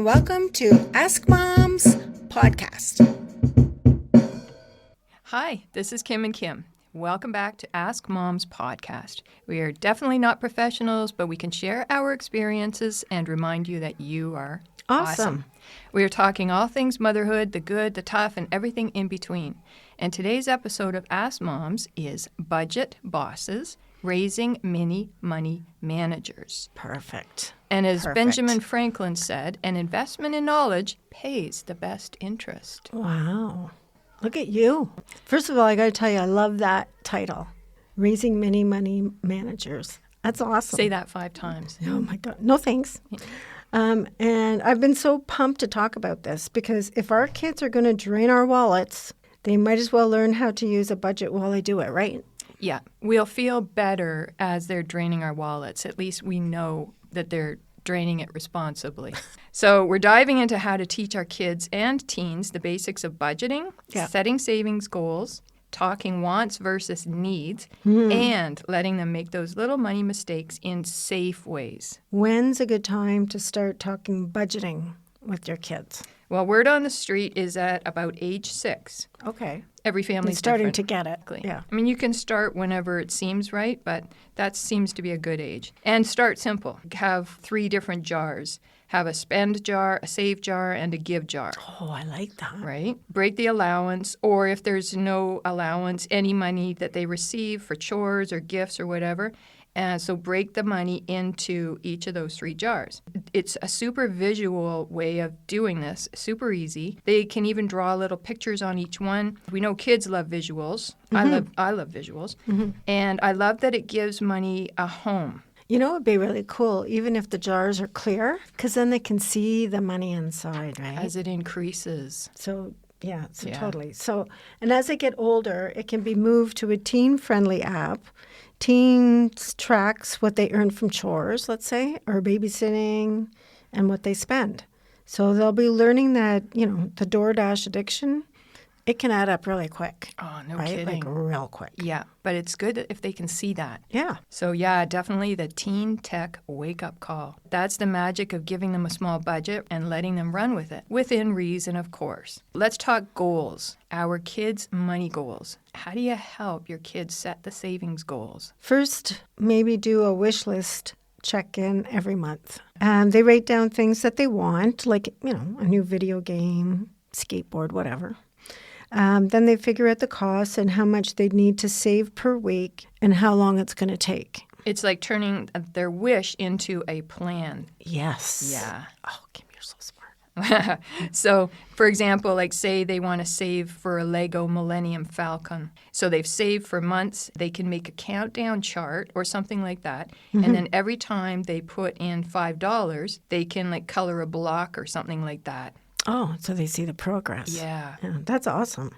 welcome to Ask Mom's podcast. Hi, this is Kim and Kim. Welcome back to Ask Mom's podcast. We are definitely not professionals, but we can share our experiences and remind you that you are awesome. We are talking all things motherhood, the good, the tough, and everything in between. And today's episode of Ask Moms is Budget Bosses, Raising Mini Money Managers. Perfect. And as Benjamin Franklin said, an investment in knowledge pays the best interest. Wow. Look at you. First of all, I got to tell you, I love that title, Raising Mini Money Managers. That's awesome. Say that 5 times. Oh, my God. No, thanks. And I've been so pumped to talk about this because if our kids are going to drain our wallets, they might as well learn how to use a budget while they do it, right? Yeah, we'll feel better as they're draining our wallets. At least we know that they're draining it responsibly. So we're diving into how to teach our kids and teens the basics of budgeting, setting savings goals, talking wants versus needs, and letting them make those little money mistakes in safe ways. When's a good time to start talking budgeting with your kids? Well, word on the street is at about age 6. Okay. Every family's It's starting different. to get it. Yeah. I mean, you can start whenever it seems right, but that seems to be a good age. And start simple. Have 3 different jars. Have a spend jar, a save jar, and a give jar. Oh, I like that. Right? Break the allowance, or if there's no allowance, any money that they receive for chores or gifts or whatever. So break the money into each of those 3 jars. It's a super visual way of doing this, super easy. They can even draw little pictures on each one. We know kids love visuals. I love visuals. And I love that it gives money a home. You know, it would be really cool, even if the jars are clear, because then they can see the money inside, right? As it increases. So totally. So, and as they get older, it can be moved to a teen-friendly app. Teens tracks what they earn from chores, let's say, or babysitting, and what they spend. So they'll be learning that, the DoorDash addiction, it can add up really quick. Oh, no right? kidding. Like real quick. Yeah, but it's good if they can see that. Yeah. So yeah, definitely the teen tech wake-up call. That's the magic of giving them a small budget and letting them run with it, within reason, of course. Let's talk goals, our kids' money goals. How do you help your kids set the savings goals? First, maybe do a wish list check-in every month. They write down things that they want, like, a new video game, skateboard, whatever. Then they figure out the costs and how much they need to save per week and how long it's going to take. It's like turning their wish into a plan. Yes. Yeah. Oh, Kim, you're so smart. So, for example, like say they want to save for a Lego Millennium Falcon. So they've saved for months. They can make a countdown chart or something like that. And then every time they put in $5, they can color a block or something like that. Oh, so they see the progress. Yeah. That's awesome.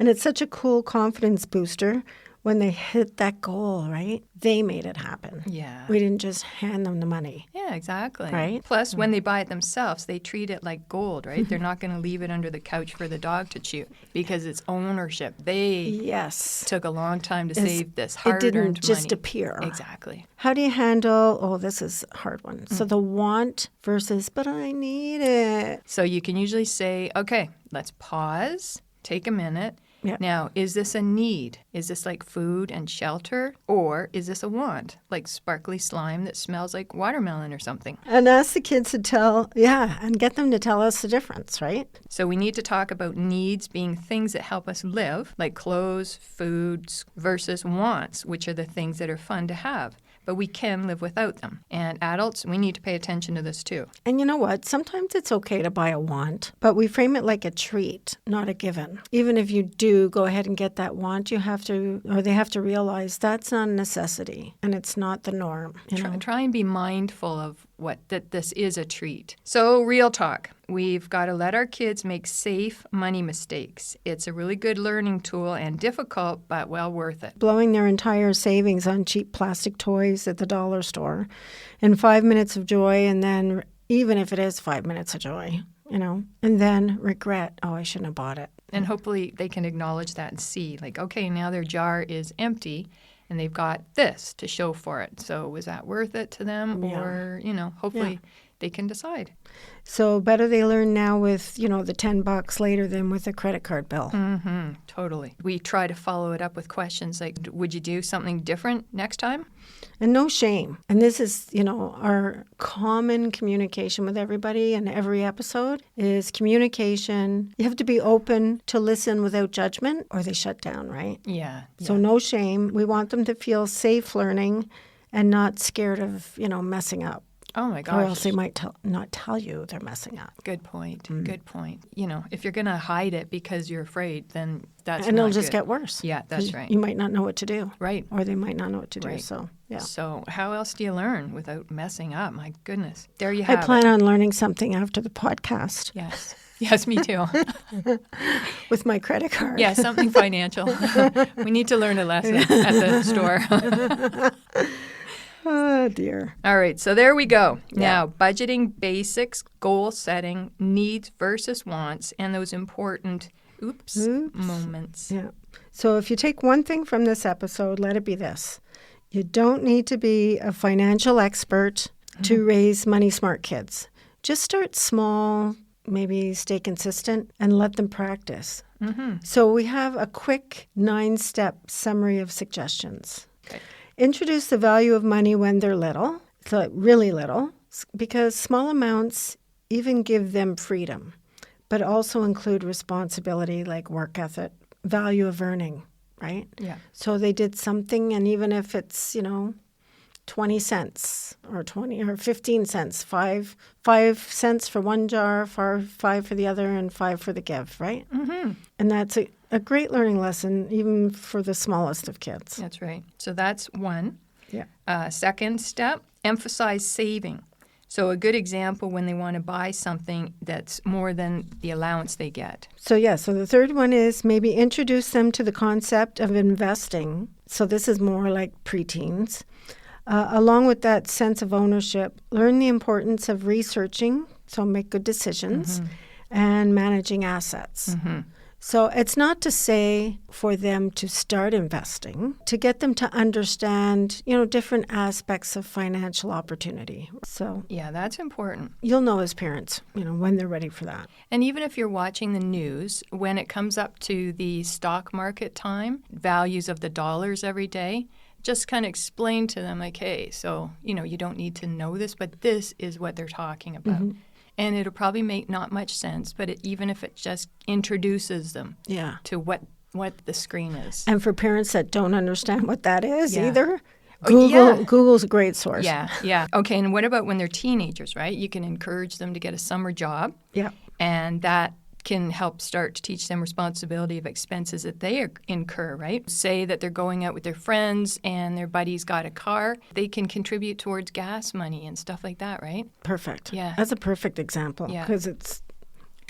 And it's such a cool confidence booster when they hit that goal, right? They made it happen. Yeah. We didn't just hand them the money. Yeah, exactly. Right? Plus, when they buy it themselves, they treat it like gold, right? They're not going to leave it under the couch for the dog to chew because it's ownership. They took a long time to save this hard-earned money. It didn't just appear. Exactly. How do you handle, this is a hard one. So the want versus, but I need it. So you can usually say, okay, let's pause, take a minute. Yeah. Now, is this a need? Is this like food and shelter? Or is this a want, like sparkly slime that smells like watermelon or something? And ask the kids to and get them to tell us the difference, right? So we need to talk about needs being things that help us live, like clothes, foods, versus wants, which are the things that are fun to have. But we can live without them. And adults, we need to pay attention to this too. And you know what? Sometimes it's okay to buy a want, but we frame it like a treat, not a given. Even if you do go ahead and get that want, they have to realize that's not a necessity and it's not the norm. Try and be mindful of that this is a treat. So real talk. We've got to let our kids make safe money mistakes. It's a really good learning tool and difficult, but well worth it. Blowing their entire savings on cheap plastic toys at the dollar store and 5 minutes of joy, and then even if it is 5 minutes of joy, and then regret, I shouldn't have bought it. And hopefully they can acknowledge that and see, okay, now their jar is empty and they've got this to show for it. So was that worth it to them? Yeah. Or, hopefully they can decide. So better they learn now with, the $10 later than with a credit card bill. Mm-hmm, totally. We try to follow it up with questions like, would you do something different next time? And no shame. And this is, our common communication with everybody in every episode is communication. You have to be open to listen without judgment or they shut down, right? Yeah. So no shame. We want them to feel safe learning and not scared of, messing up. Oh, my gosh. Or else they might not tell you they're messing up. Good point. Good point. If you're going to hide it because you're afraid, then that's and not it'll just good. get worse. Yeah, that's right. You might not know what to do. Right. Or they might not know what to do. Right. So, yeah. So how else do you learn without messing up? My goodness. There you have it. I plan on learning something after the podcast. Yes. Yes, me too. With my credit card. Yeah, something financial. We need to learn a lesson at the store. Oh, dear. All right, so there we go. Yeah. Now, budgeting basics, goal setting, needs versus wants, and those important moments. Yeah. So if you take one thing from this episode, let it be this. You don't need to be a financial expert to raise money smart kids. Just start small, maybe stay consistent, and let them practice. Mm-hmm. So we have a quick 9-step summary of suggestions. Okay. Introduce the value of money when they're little, so really little, because small amounts even give them freedom, but also include responsibility like work ethic, value of earning, right? Yeah. So they did something, and even if it's, 20 cents or 20 or 15 cents, 5 cents for one jar, 5 for the other, and 5 for the give, right? Mm-hmm. And that's a great learning lesson, even for the smallest of kids. That's right. So that's one. Yeah. Second step, emphasize saving. So a good example when they want to buy something that's more than the allowance they get. So the third one is maybe introduce them to the concept of investing. So this is more like preteens. Along with that sense of ownership, learn the importance of researching, so make good decisions, and managing assets. Mm-hmm. So it's not to say for them to start investing, to get them to understand, different aspects of financial opportunity. So Yeah, that's important. you'll know as parents, when they're ready for that. And even if you're watching the news, when it comes up to the stock market time, values of the dollars every day, just kind of explain to them like, hey, so, you don't need to know this, but this is what they're talking about. Mm-hmm. And it'll probably make not much sense, but even if it just introduces them to what the screen is. And for parents that don't understand what that is either, Google Google's a great source. Yeah. Okay, and what about when they're teenagers, right? You can encourage them to get a summer job. Yeah. And that can help start to teach them responsibility of expenses that they incur, right? Say that they're going out with their friends and their buddy's got a car. They can contribute towards gas money and stuff like that, right? Perfect. Yeah. That's a perfect example because Yeah. it's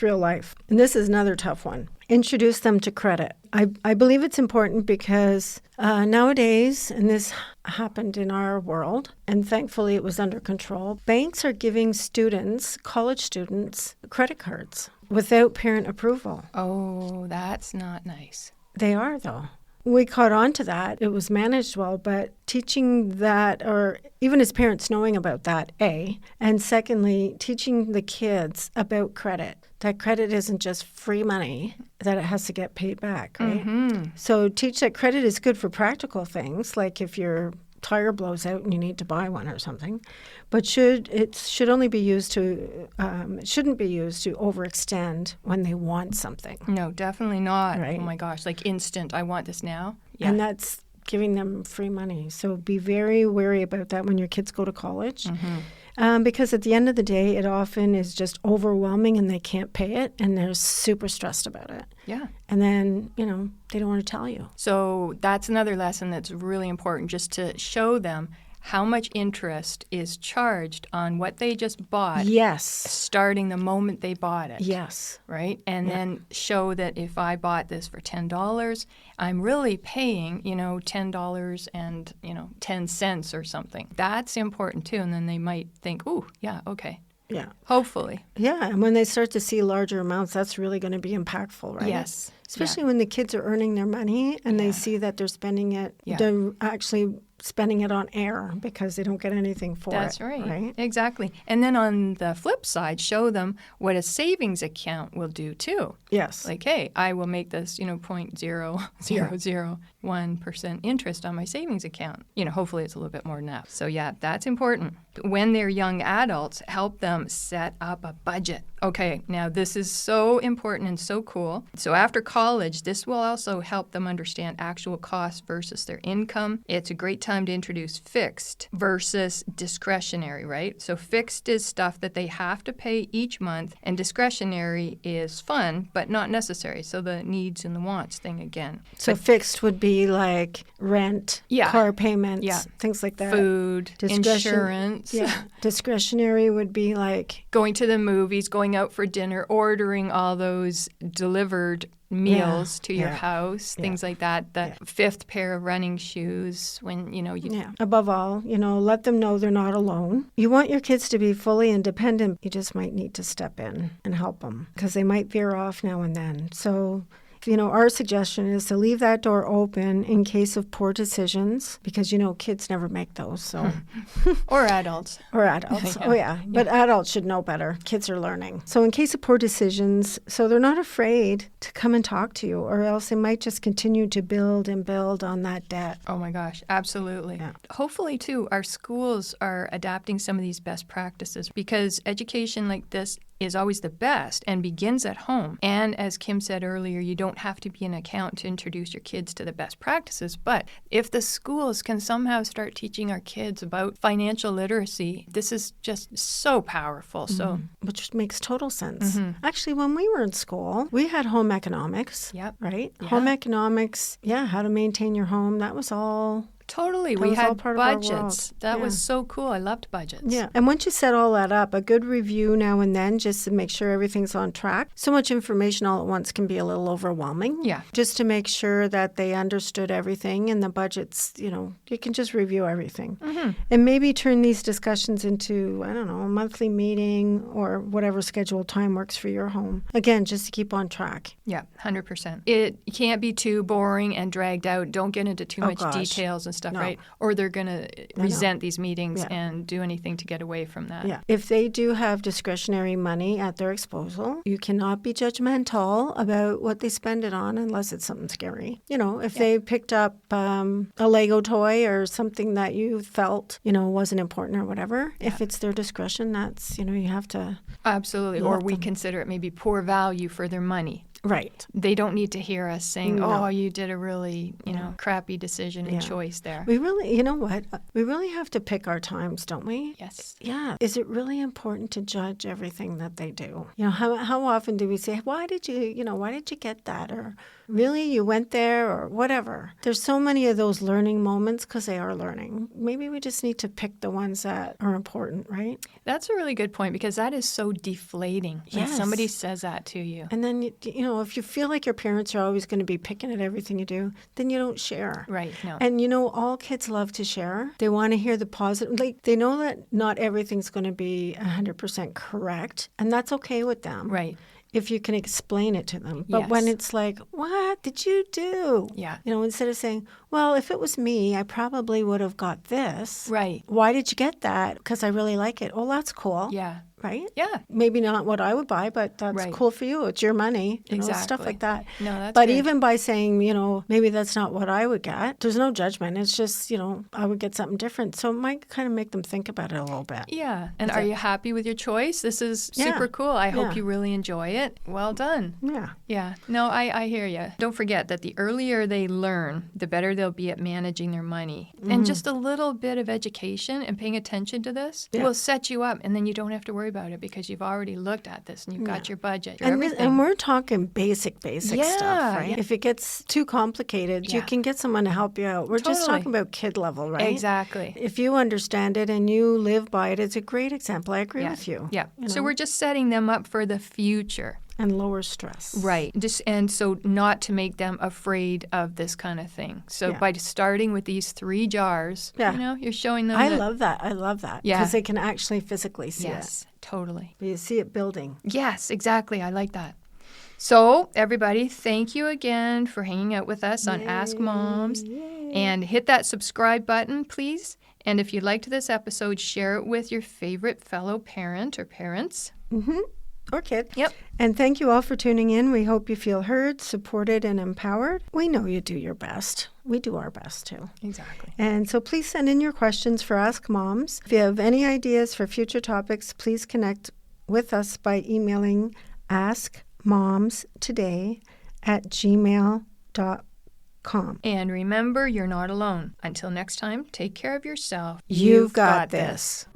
real life. And this is another tough one. Introduce them to credit. I believe it's important because nowadays, and this happened in our world, and thankfully it was under control, banks are giving students, college students, credit cards without parent approval. Oh, that's not nice. They are, though. We caught on to that. It was managed well, but teaching that, or even as parents knowing about that, A, and secondly, teaching the kids about credit, that credit isn't just free money, that it has to get paid back, right? Mm-hmm. So teach that credit is good for practical things, like if your tire blows out and you need to buy one or something, but it should only be used to, it shouldn't be used to overextend when they want something. No, definitely not. Right. Oh my gosh, like instant, I want this now. Yeah. And that's giving them free money. So be very wary about that when your kids go to college. Mm-hmm. Because at the end of the day, it often is just overwhelming and they can't pay it and they're super stressed about it. Yeah. And then, they don't want to tell you. So that's another lesson that's really important, just to show them how much interest is charged on what they just bought. Yes. Starting the moment they bought it. Yes. Right? And then show that if I bought this for $10, I'm really paying, $10 and, 10 cents or something. That's important too. And then they might think, ooh, yeah, okay. Yeah. Hopefully. Yeah. And when they start to see larger amounts, that's really going to be impactful, right? Yes. Especially when the kids are earning their money and they see that they're spending it, they're actually spending it on air because they don't get anything for That's it. right. Exactly. And then on the flip side, show them what a savings account will do too. Yes. Like, hey, I will make this, 0.0001% interest on my savings account. Hopefully it's a little bit more than that. So yeah, that's important. When they're young adults, help them set up a budget. Okay, now this is so important and so cool. So after college, this will also help them understand actual costs versus their income. It's a great time to introduce fixed versus discretionary, right? So fixed is stuff that they have to pay each month, and discretionary is fun, but not necessary. So the needs and the wants thing again. So fixed would be like rent, car payments, things like that. Food, insurance. Yeah. Discretionary would be like going to the movies, going out for dinner, ordering all those delivered meals to your house, things like that. The fifth pair of running shoes when, Above all, let them know they're not alone. You want your kids to be fully independent. You just might need to step in and help them because they might veer off now and then. So our suggestion is to leave that door open in case of poor decisions because, kids never make those. So, Or adults. Oh, yeah. But adults should know better. Kids are learning. So in case of poor decisions, so they're not afraid to come and talk to you or else they might just continue to build and build on that debt. Oh, my gosh. Absolutely. Yeah. Hopefully, too, our schools are adapting some of these best practices because education like this is always the best and begins at home. And as Kim said earlier, you don't have to be an accountant to introduce your kids to the best practices. But if the schools can somehow start teaching our kids about financial literacy, this is just so powerful. So, which makes total sense. Actually, when we were in school, we had home economics. Yep. Right? Yeah. Home economics, how to maintain your home. That was all. Totally. That we was all had part of our world. budgets. That was so cool. I loved budgets. Yeah. And once you set all that up, a good review now and then just to make sure everything's on track. So much information all at once can be a little overwhelming. Yeah. Just to make sure that they understood everything and the budgets, you can just review everything. And maybe turn these discussions into, a monthly meeting or whatever scheduled time works for your home. Again, just to keep on track. Yeah, 100%. It can't be too boring and dragged out. Don't get into too much details and stuff, right? Or they're going to resent these meetings and do anything to get away from that. Yeah. If they do have discretionary money at their disposal, you cannot be judgmental about what they spend it on unless it's something scary. If they picked up a Lego toy or something that you felt, wasn't important or whatever, if it's their discretion, that's, you have to. Absolutely. Or we consider it maybe poor value for their money. Right. They don't need to hear us saying, oh, you did a really, crappy decision and choice there. We really, what? We really have to pick our times, don't we? Yes. Yeah. Is it really important to judge everything that they do? How often do we say, why did you get that? Or really, you went there or whatever. There's so many of those learning moments because they are learning. Maybe we just need to pick the ones that are important, right? That's a really good point because that is so deflating when somebody says that to you. And then, if you feel like your parents are always going to be picking at everything you do, then you don't share. Right. No. And, all kids love to share. They want to hear the positive. Like, they know that not everything's going to be 100% correct, and that's okay with them. Right. If you can explain it to them. But when it's like, what did you do? Yeah. Instead of saying, well, if it was me, I probably would have got this. Right. Why did you get that? Because I really like it. Oh, that's cool. Yeah. Right? Yeah. Maybe not what I would buy, but that's cool for you. It's your money. Exactly. Stuff like that. No, that's But good. even by saying, maybe that's not what I would get, there's no judgment. It's just, I would get something different. So it might kind of make them think about it a little bit. Yeah. And are you happy with your choice? This is super cool. I hope you really enjoy it. Well done. Yeah. Yeah. No, I hear you. Don't forget that the earlier they learn, the better they'll be at managing their money. And just a little bit of education and paying attention to this will set you up. And then you don't have to worry about it because you've already looked at this and you've got your budget, and we're talking basic stuff, right? Yeah. If it gets too complicated, you can get someone to help you out. We're just talking about kid level, right? Exactly. If you understand it and you live by it, it's a great example. I agree with you. Yeah. So we're just setting them up for the future. And lower stress. Right. And so not to make them afraid of this kind of thing. So by starting with these 3 jars, you're showing them I love that. Yeah. Because they can actually physically see it. Yes, totally. You see it building. Yes, exactly. I like that. So, everybody, thank you again for hanging out with us on Ask Moms. And hit that subscribe button, please. And if you liked this episode, share it with your favorite fellow parent or parents. Mm-hmm. Or kid. Yep. And thank you all for tuning in. We hope you feel heard, supported, and empowered. We know you do your best. We do our best, too. Exactly. And so please send in your questions for Ask Moms. If you have any ideas for future topics, please connect with us by emailing askmomstoday@gmail.com. And remember, you're not alone. Until next time, take care of yourself. You've got this.